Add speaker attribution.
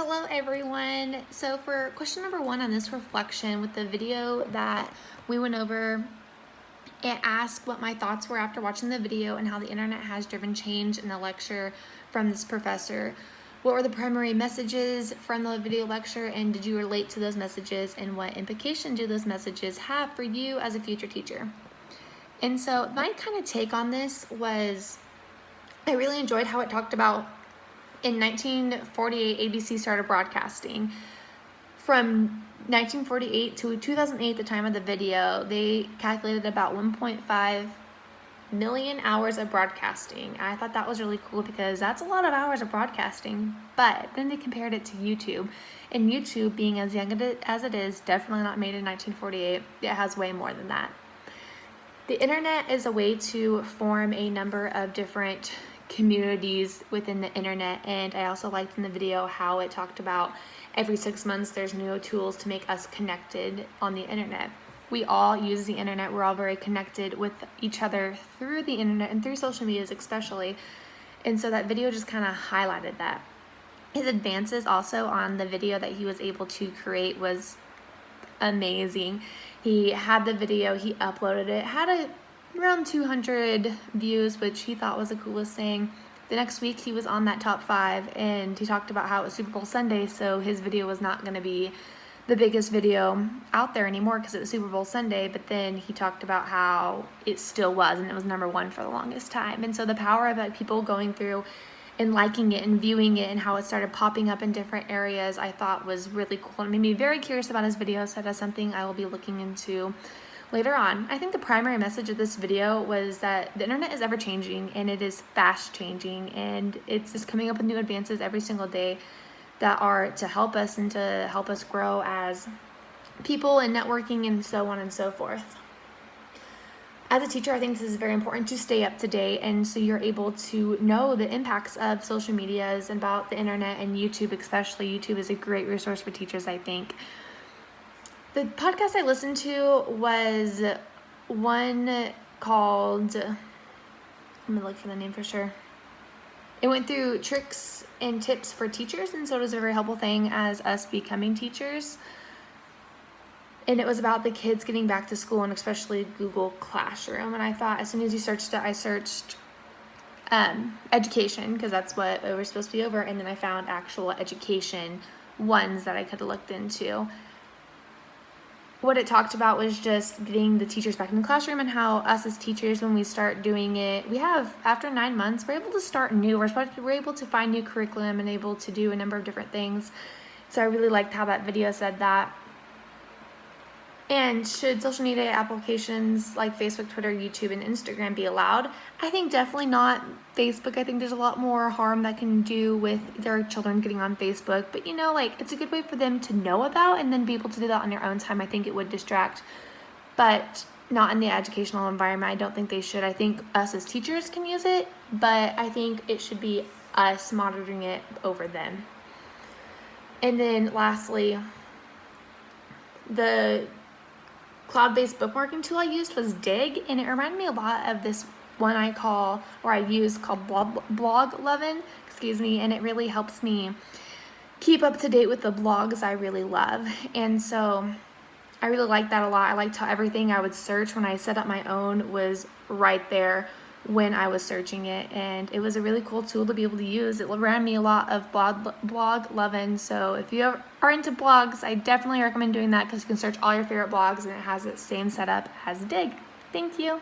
Speaker 1: Hello everyone. So for question number 1 on this reflection with the video that we went over, it asked what my thoughts were after watching the video and how the internet has driven change in the lecture from this professor. What were the primary messages from the video lecture, and did you relate to those messages, and what implication do those messages have for you as a future teacher? And so my kind of take on this was, I really enjoyed how it talked about in 1948, ABC started broadcasting. From 1948 to 2008, the time of the video, they calculated about 1.5 million hours of broadcasting. I thought that was really cool because that's a lot of hours of broadcasting. But then they compared it to YouTube. And YouTube, being as young as it is, definitely not made in 1948. It has way more than that. The internet is a way to form a number of different communities within the internet, and I also liked in the video how it talked about every 6 months there's new tools to make us connected on the internet. We all use the internet. We're all very connected with each other through the internet and through social medias especially, and so that video just kind of highlighted that. His advances also on the video that he was able to create was amazing. He had the video, he uploaded it, had around 200 views, which he thought was the coolest thing. The next week he was on that top 5, and he talked about how it was Super Bowl Sunday, so his video was not going to be the biggest video out there anymore because it was Super Bowl Sunday, but then he talked about how it still was, and it was #1 for the longest time. And so the power of people going through and liking it and viewing it, and how it started popping up in different areas, I thought was really cool. It made me very curious about his video, so that's something I will be looking into later on. I think the primary message of this video was that the internet is ever changing, and it is fast changing, and it's just coming up with new advances every single day that are to help us and to help us grow as people and networking and so on and so forth. As a teacher, I think this is very important to stay up to date, and so you're able to know the impacts of social medias and about the internet, and YouTube especially. YouTube is a great resource for teachers, I think. The podcast I listened to was one called, I'm gonna look for the name for sure. It went through tricks and tips for teachers, and so it was a very helpful thing as us becoming teachers. And it was about the kids getting back to school, and especially Google Classroom. And I thought, as soon as you searched it, I searched education, because that's what we were supposed to be over, and then I found actual education ones that I could have looked into. What it talked about was just getting the teachers back in the classroom, and how us as teachers, when we start doing it, we have, after 9 months, we're able to start new. We're able to find new curriculum and able to do a number of different things. So I really liked how that video said that. And should social media applications like Facebook, Twitter, YouTube, and Instagram be allowed? I think definitely not. Facebook, I think there's a lot more harm that can do with their children getting on Facebook. But it's a good way for them to know about and then be able to do that on their own time. I think it would distract, but not in the educational environment. I don't think they should. I think us as teachers can use it, but I think it should be us monitoring it over them. And then lastly, the cloud-based bookmarking tool I used was Digg, and it reminded me a lot of this one I use called Bloglovin, and it really helps me keep up to date with the blogs I really love. And so I really liked that a lot. I liked how everything I would search when I set up my own was right there when I was searching it, and it was a really cool tool to be able to use. It reminded me a lot of Bloglovin, so if you are into blogs, I definitely recommend doing that, because you can search all your favorite blogs and it has the same setup as Digg. Thank you.